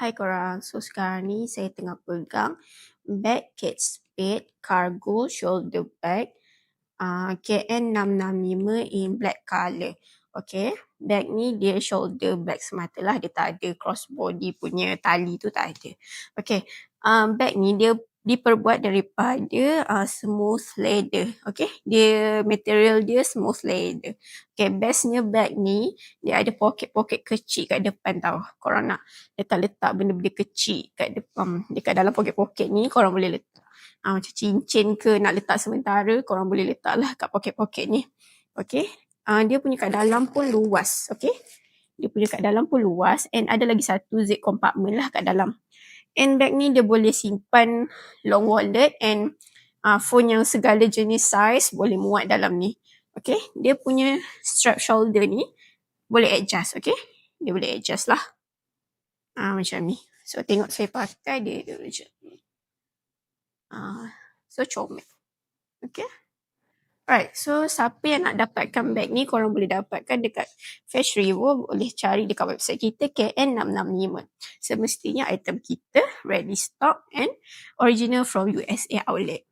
Hai korang, so sekarang ni saya tengah pegang bag Kate Spade Cargo Shoulder Bag KN665 in black colour. Okay, bag ni dia shoulder bag semata lah, dia tak ada crossbody punya tali tu, tak ada. Okay, bag ni dia diperbuat daripada smooth leather. Okay, dia material dia smooth leather. Okay, bestnya bag ni dia ada poket-poket kecil kat depan tau. Korang nak letak benda-benda kecil kat depan, dekat dalam poket-poket ni korang boleh letak macam cincin ke nak letak sementara, korang boleh letak lah kat poket-poket ni. Okay, dia punya kat dalam pun luas. Okay, dia punya kat dalam pun luas and ada lagi satu zip compartment lah kat dalam. And bag ni dia boleh simpan long wallet and phone yang segala jenis size boleh muat dalam ni. Okay, dia punya strap shoulder ni boleh adjust. Okay, dia boleh adjust lah. Macam ni. So tengok saya pakai dia dulu je. So comel. Okay. Alright, so siapa yang nak dapatkan bag ni, korang boleh dapatkan dekat Fetch Revo, boleh cari dekat website kita KN665. Semestinya item kita ready stock and original from USA outlet.